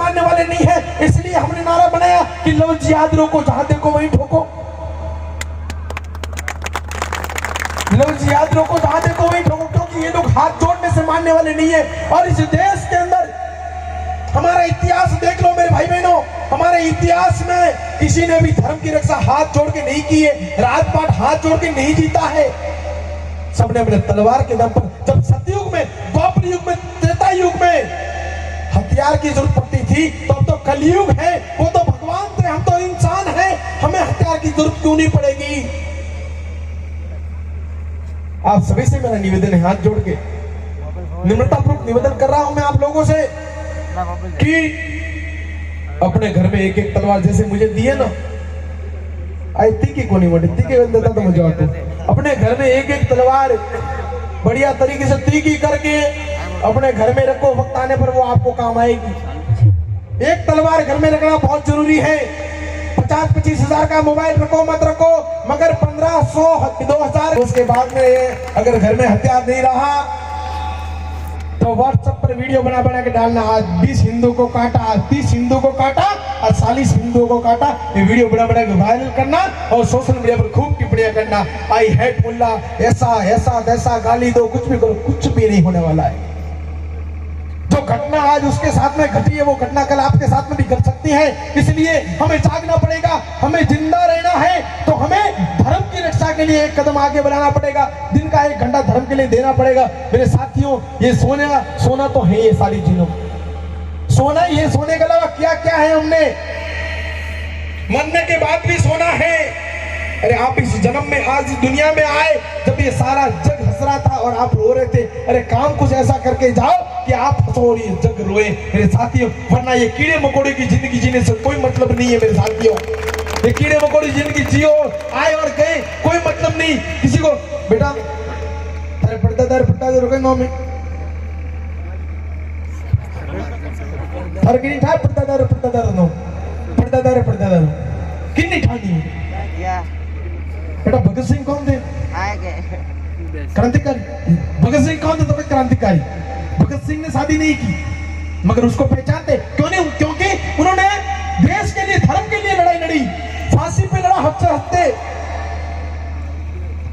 मानने वाले नहीं है। इसलिए हमने नारा बनाया कि लव जिहाद रोको, जहां देखो वहीं ठोको। लव जिहाद रोको, जहां देखो वहीं ठोको, क्योंकि ये लोग हाथ जोड़ने से मानने वाले नहीं है। और इस देश के अंदर हमारा इतिहास देख लो मेरे भाई बहनों, हमारे इतिहास में किसी ने भी धर्म की रक्षा हाथ जोड़ के नहीं की है, राजपाट हाथ जोड़ के नहीं जीता है। सबने अपने तलवार के दम पर, जब सतयुग में, द्वापर युग में, त्रेता युग में हथियार की जरूरत पड़ती थी, तो अब तो कलयुग है, वो तो भगवान थे, हम तो इंसान हैं, हमें हथियार की जरूरत क्यों नहीं पड़ेगी। आप सभी से मेरा निवेदन है, हाथ जोड़ के निम्रतापूर्वक निवेदन कर रहा हूं मैं आप लोगों से कि अपने घर में एक एक तलवार जैसे मुझे दिए ना, आई तीखी को नहीं बढ़ी, तीखी देता तो मुझे अपने घर में एक एक तलवार बढ़िया तरीके से तीखी करके अपने घर में रखो, वक्त आने पर वो आपको काम आएगी। एक तलवार घर में रखना बहुत जरूरी है। 50-25 हजार का मोबाइल रखो मत रखो, मगर 1500-2000 उसके बाद में अगर घर में हथियार नहीं रहा तो व्हाट्सएप पर वीडियो बना बना के डालना, आज 20 हिंदू को काटा, आज 30 हिंदू को काटा, आज 40 हिंदुओं को काटा, ये वीडियो बना बना के वायरल करना और सोशल मीडिया पर खूब टिप्पणियां करना, आई हेट मुल्ला, ऐसा ऐसा वैसा, गाली दो, कुछ भी करो, कुछ भी नहीं होने वाला है। जो घटना आज उसके साथ में घटी है वो घटना कल आपके साथ में भी घट सकती है। इसलिए हमें जागना पड़ेगा, हमें जिंदा रहना है तो हमें धर्म की रक्षा के लिए एक कदम आगे बढ़ाना पड़ेगा, दिन का 1 घंटा धर्म के लिए देना पड़ेगा। मेरे साथियों, ये सोना तो है, ये सारी चीजों सोना, ये सोने के अलावा क्या क्या है, हमने मरने के बाद भी सोना है। अरे आप इस जन्म में, आज इस दुनिया में आए जब ये सारा जग हंस रहा था और आप रो रहे थे, अरे काम कुछ ऐसा करके जाओ कि आप हंसो और ये जग रोए मेरे साथियों, वरना ये कीड़े मकोड़े की जिंदगी जीने से कोई मतलब नहीं है मेरे साथियों। ये कीड़े मकोड़े जिंदगी जियो, आए और गए, कोई मतलब नहीं। किसी को बेटा पड़ता रुके गाँव में पड़ता कितनी ठानी है बेटा। भगत सिंह कौन थे? क्रांतिकारी। भगत सिंह कौन थे? तो क्रांतिकारी। भगत सिंह ने शादी नहीं की, मगर उसको पहचानते क्यों नहीं? क्योंकि उन्होंने देश के लिए, धर्म के लिए लड़ाई लड़ी, फांसी पे लड़ा हफ्ते हफ्ते।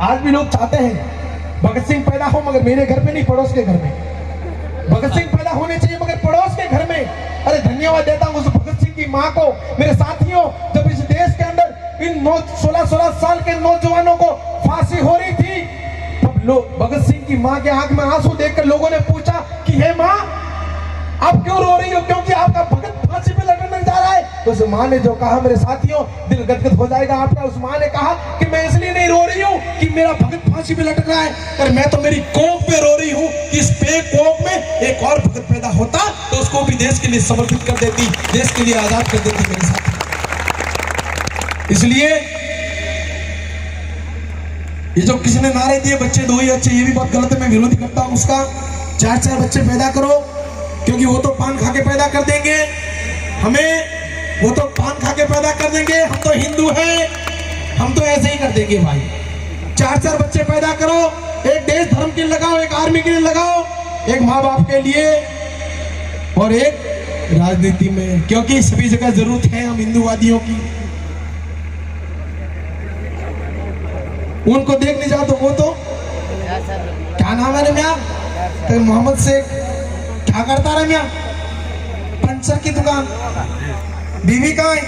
आज भी लोग चाहते हैं भगत सिंह पैदा हो, मगर मेरे घर पे नहीं, पड़ोस के घर में। भगत सिंह पैदा होने चाहिए मगर पड़ोस के घर में। अरे धन्यवाद देता हूं उस भगत सिंह की मां को। मेरे साथियों, जब इस देश के अंदर इन 16-16 साल के नौजवानों को फांसी हो रही थी, तब लोग भगत सिंह की मां के आंख में आंसू देखकर लोगों ने पूछा कि हे मां, आप क्यों रो रही हो? क्योंकि आपका भगत फांसी पे लटकने जा रहा है। तो उस मां ने जो कहा मेरे साथियों, दिल गदगद हो जाएगा आपका। उस मां ने कहा कि मैं इसलिए नहीं रो रही हूँ कि मेरा भगत फांसी पे लटक रहा है, पर मैं तो मेरी कौम पे रो रही हूँ कि इस पे कौम में एक और भगत पैदा होता तो उसको भी देश के लिए समर्पित कर देती, देश के लिए आजाद कर देती मेरे साथी। इसलिए ये जो किसी ने नारे दिए बच्चे दो ही अच्छे, ये भी बहुत गलत है, मैं विरोधी करता हूं उसका। 4-4 बच्चे पैदा करो, क्योंकि वो तो पान खा के पैदा कर देंगे हमें, वो तो पान खा के पैदा कर देंगे, हम तो हिंदू हैं, हम तो ऐसे ही कर देंगे भाई। 4-4 बच्चे पैदा करो, एक देश धर्म के लिए लगाओ, एक आर्मी के लिए लगाओ, एक माँ बाप के लिए और एक राजनीति में, क्योंकि सभी जगह जरूरत है हम हिंदूवादियों की। उनको देखने जाओ तो वो तो क्या नाम है रे मियां, तो मोहम्मद शेख क्या करता रहा मियां, पंचर की दुकान। बीवी कहाँ है?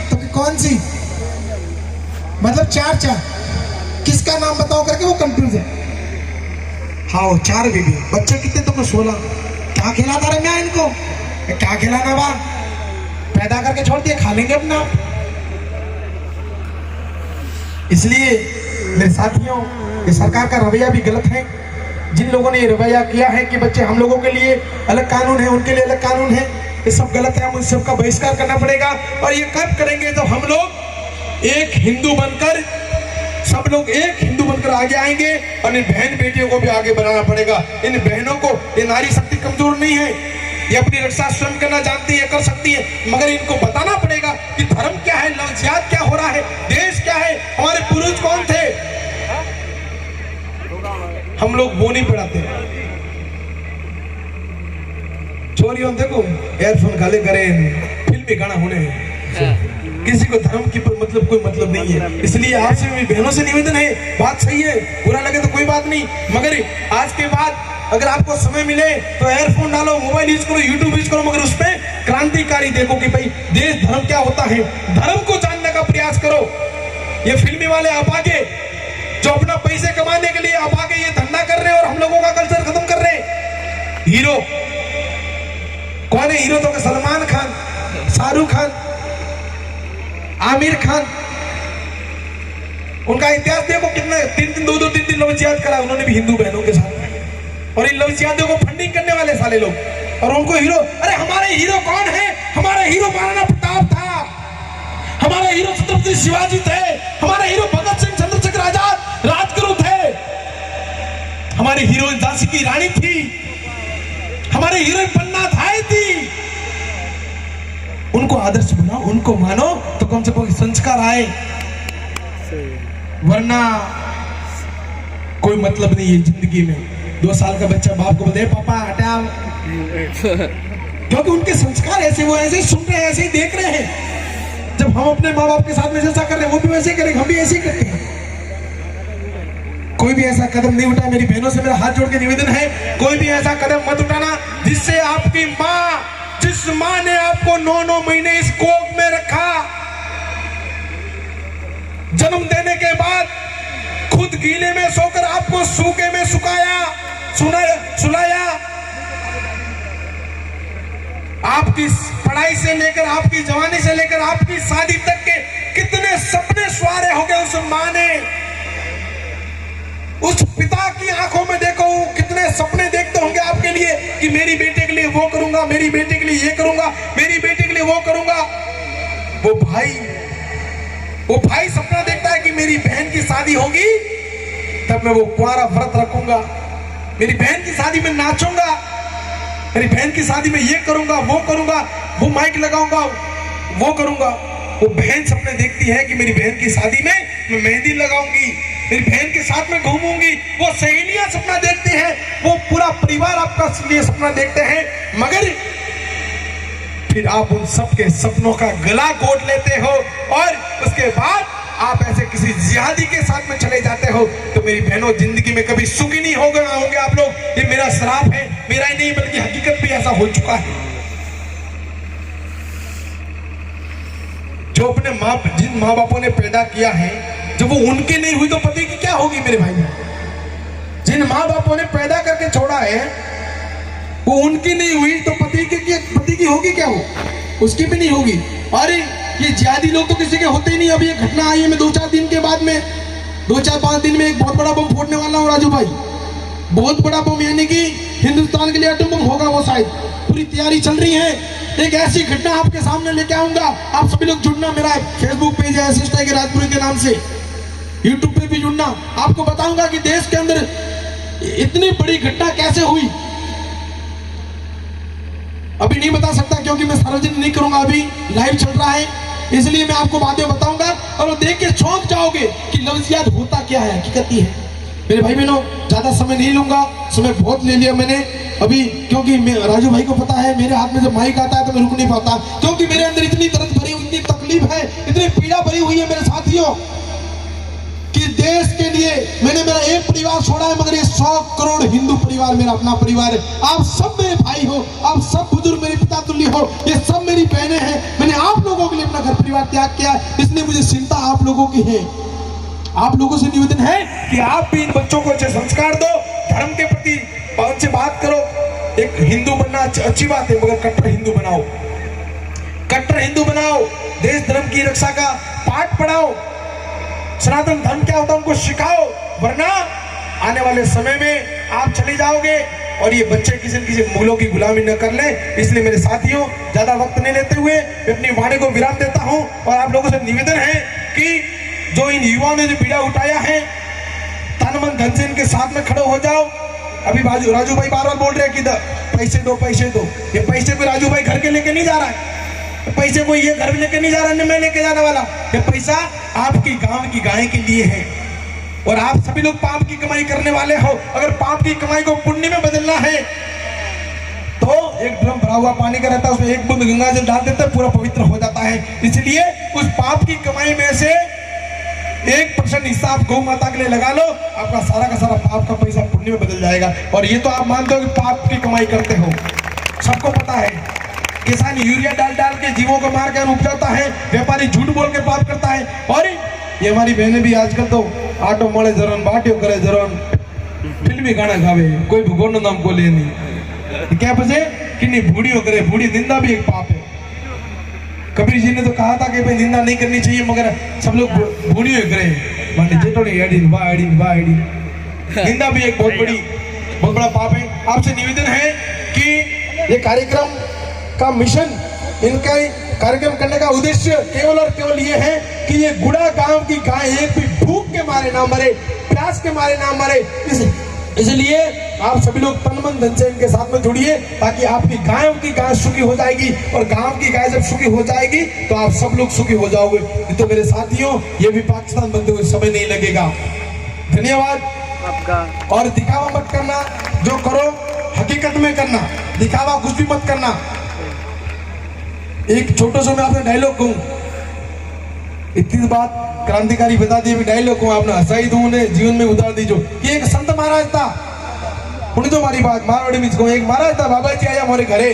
तो कौन सी? मतलब 4-4 किसका नाम बताओ करके वो कंफ्यूज है। हाँ 4 बीवी, बच्चे कितने? तुमने 16। क्या खिलाता रहे मियां इनको? क्या खिलाना बा, पैदा करके छोड़ दिए, खा लेंगे अपना। इसलिए मेरे साथियों, ये सरकार का रवैया भी गलत है। जिन लोगों ने ये रवैया किया है कि बच्चे, हम लोगों के लिए अलग कानून है, उनके लिए अलग कानून है, ये सब गलत है। हम उन सबका बहिष्कार करना पड़ेगा। और ये कब करेंगे? जब हम लोग एक हिंदू बनकर, सब लोग एक हिंदू बनकर आगे आएंगे और इन बहन बेटियों को भी आगे बढ़ाना पड़ेगा। इन बहनों को, ये नारी शक्ति कमजोर नहीं है, ये अपनी रक्षा स्वयं करना जानती है, कर सकती है, मगर इनको बताना पड़ेगा कि धर्म क्या है, लव जिहाद क्या हो रहा है, देश क्या है, हमारे पूर्वज कौन थे। हम लोग वो नहीं पढ़ाते। छोरी यो देखो एयरफोन गाले करे फिल्मी गाना होने किसी को धर्म की मतलब कोई मतलब नहीं है। इसलिए आपसे भी बहनों से निवेदन है, बात सही है, बुरा लगे तो कोई बात नहीं, मगर आज के बाद अगर आपको समय मिले तो एयरफोन डालो, मोबाइल यूज करो, यूट्यूब यूज करो, मगर उसमें क्रांतिकारी देखो कि भाई देश धर्म क्या होता है, धर्म को जानने का प्रयास करो। ये फिल्मी वाले आप आगे जो अपना पैसे कमाने के लिए आप आगे ये धंधा कर रहे हैं और हम लोगों का कल्चर खत्म कर रहे हैं। हीरो कौन है? हीरो तो सलमान खान, शाहरुख खान, आमिर खान, उनका इतिहास देखो कितना, 3 लव जिहाद करा उन्होंने भी हिंदू बहनों के साथ, और इन लव जिहादों को फंडिंग करने वाले साले लोग, और उनको हीरो। अरे हमारे हीरो कौन है? हमारे हीरो महाराणा प्रताप था, हमारे हीरो छत्रपति शिवाजी थे, हमारे हीरो भगत सिंह, चंद्रशेखर आजाद, राजगुरु थे, हमारे हीरोइन झांसी की रानी थी, हमारे हीरोइन पन्ना धाई थी। उनको आदर्श बनाओ, उनको मानो तो कम से कम संस्कार आए, वरना कोई मतलब नहीं है जिंदगी में। 2 साल का बच्चा बाप को बोले पापा हटाओ, क्योंकि उनके संस्कार ऐसे, वो ऐसे ही सुन रहे हैं, ऐसे ही देख रहे हैं। जब हम अपने माँ बाप के साथ में जैसा कर रहे हैं वो भी वैसे ही करेंगे, हम भी ऐसे ही करते हैं। कोई भी ऐसा कदम नहीं उठाए, मेरी बहनों से मेरा हाथ जोड़ के निवेदन है, कोई भी ऐसा कदम मत उठाना जिससे आपकी माँ, जिस माँ ने आपको 9 महीने इस कोख में रखा, जन्म देने के बाद खुद गीले में सोकर आपको सूखे में सुलाया, आपकी पढ़ाई से लेकर, आपकी जवानी से लेकर आपकी शादी तक के कितने सपने सवारे हो गए उस माँ ने। उस पिता की आंखों में देखो कितने सपने देखते होंगे आपके लिए कि मेरी बेटे के लिए वो करूंगा, मेरी बेटे के लिए ये करूंगा, मेरी बेटे के लिए वो करूंगा। वो भाई सपना देखता है कि मेरी बहन की शादी होगी तब मैं वो कुंवारा व्रत रखूंगा, मेरी बहन की शादी में नाचूंगा, मेरी बहन की शादी में ये करूंगा, वो माइक लगाऊंगा, वो करूंगा। वो बहन सपने देखती है कि मेरी बहन की शादी में मैं मेहंदी लगाऊंगी, मेरी बहन के साथ में घूमूंगी। वो सहेलियां सपना देखती हैं, वो पूरा परिवार आपका लिए सपना देखते हैं, मगर फिर आप उन सबके सपनों का गला घोट लेते हो और उसके बाद आप ऐसे किसी जिहादी के साथ में चले जाते हो। तो मेरी बहनों, जिंदगी में कभी सुखी नहीं होंगे आप लोग। ये मेरा श्राप है, मेरा ही नहीं बल्कि हकीकत भी ऐसा हो चुका है। जो अपने जिन माँ बापों ने पैदा किया है, जब वो उनकी नहीं हुई तो पति की क्या होगी मेरे भाई? जिन माँ बापों ने पैदा करके छोड़ा है वो उनकी नहीं हुई तो पति की होगी क्या? हो उसकी भी नहीं होगी। अरे ये जिहादी लोग तो किसी के होते ही नहीं। अभी एक घटना आई है, मैं 2-4 दिन के बाद में 2-4-5 दिन में एक बहुत बड़ा बम फोड़ने वाला हूँ राजू भाई। बहुत बड़ा बम, यानी कि हिंदुस्तान के लिए एटम बम होगा वो, शायद पूरी तैयारी चल रही है। एक ऐसी घटना आपके सामने लेके आऊंगा, आप सभी लोग जुड़ना। मेरा फेसबुक पेज है एस टाइगर राजपुरी के नाम से, यूट्यूब पे भी जुड़ना। आपको बताऊंगा कि देश के अंदर इतनी बड़ी घटना कैसे हुई। अभी नहीं बता सकता क्योंकि मैं सार्वजनिक नहीं करूंगा, अभी लाइव चल रहा है, इसलिए मैं आपको बातें बताऊंगा और वो देख के चौंक जाओगे कि लव जिहाद होता क्या है, हकीकत ही है। मेरे भाई बहनों, ज्यादा समय नहीं लूंगा, समय बहुत ले लिया मैंने अभी, क्योंकि राजू भाई को पता है मेरे हाथ में जब माइक आता है तो मैं रुक नहीं पाता, क्योंकि मेरे अंदर इतनी दर्द भरी हुई, इतनी तकलीफ है, इतनी पीड़ा भरी हुई है मेरे साथियों, कि देश के लिए मैंने मेरा एक परिवार छोड़ा है, मगर ये 100 करोड़ हिंदू परिवार मेरा अपना परिवार है। आप सब मेरे भाई हो, आप सब बुजुर्ग मेरे पिता तुल्य हो, ये सब मेरी बहनें हैं। मैंने आप लोगों के लिए अपना घर परिवार त्याग किया, इसलिए मुझे चिंता आप लोगों की है। आप लोगों से निवेदन है कि आप भी इन बच्चों को अच्छे संस्कार दो, धर्म के प्रति उनसे बात करो। एक हिंदू बनना अच्छी बात है, मगर कट्टर हिंदू बनाओ, कट्टर हिंदू बनाओ, देश धर्म की रक्षा का पाठ पढ़ाओ, सनातन धर्म क्या होता है उनको सिखाओ, वरना आने वाले समय में आप चले जाओगे और ये बच्चे किसी न किसी मुगलों की गुलामी न कर ले। इसलिए मेरे साथियों, ज्यादा वक्त नहीं लेते हुए मैं अपनी वाणी को विराम देता हूं और आप लोगों से निवेदन है कि जो इन युवाओं ने जो पीड़ा उठाया है, तन मन धन से इनके साथ में खड़े हो जाओ। अभी राजू भाई बार बार बोल रहे हैं कि पैसे दो पैसे दो, ये पैसे को राजू भाई घर के लेके नहीं जा रहा है, पैसे को ये घर लेके नहीं जा रहा, मैं लेके जाने वाला। ये पैसा आपकी गांव की गाय के लिए है और आप सभी लोग पाप की कमाई करने वाले हो। अगर पाप की कमाई को पुण्य में बदलना है तो एक ड्रम भरा हुआ पानी का रहता है, उसमें एक बूंद गंगा जल डाल देते हैं, पूरा पवित्र हो जाता है। इसलिए उस पाप की कमाई में से 1% हिस्सा आप गौ माता के लिए लगा लो, आपका सारा का सारा पाप का पैसा पुण्य में बदल जाएगा। और ये तो आप मानते हो कि पाप की कमाई करते हो, सबको पता है। किसान यूरिया डाल डाल के जीवों को मार कर उपजाता है, व्यापारी झूठ बोल के पाप करता है। और ये हमारी बहनें भी आजकल तो आटो मले जरन, बाटियो करे जरन, फिल्मी गाना गावे, कोई भगवान नाम को ले नहीं, क्या बजे कि बूढ़ियों करे। बूढ़ी निंदा भी एक पाप है। कबीर जी ने तो कहा था कि भाई निंदा नहीं करनी चाहिए, मगर सब लोग बूढ़ियों करे, माने जेठोड़ी एडिन वाह एडिन वाह एडिन। निंदा भी एक बहुत बड़ा पाप है। आपसे निवेदन है कि ये कार्यक्रम का मिशन, इनका कार्यक्रम करने का उद्देश्य केवल और केवल ये है कि ये गुड़ा गांव की गाय एक भी भूख के मारे ना मरे, प्यास के मारे ना मरे। इसलिए आप सभी लोग तन मन धन से इनके साथ में जुड़िए, ताकि आपकी गायों की गाय सुखी हो जाएगी, और गांव की गाय जब सुखी हो जाएगी तो आप सब लोग सुखी हो जाओगे। तो मेरे साथियों, ये भी पाकिस्तान बनते हुए समय नहीं लगेगा। धन्यवाद आपका। और दिखावा मत करना, जो करो हकीकत में करना, दिखावा कुछ भी मत करना। एक छोटा सा मैं आपने डायलॉग कहूं, इतनी बात क्रांतिकारी बता दी, डायलॉग को आपने हंसाई दूं ने जीवन में उतार दीजो। कि एक संत महाराज था, उन्हें तो मारी बात मारवाड़ी में कहूं, एक महाराज था, बाबा जी आया हमारे घरे।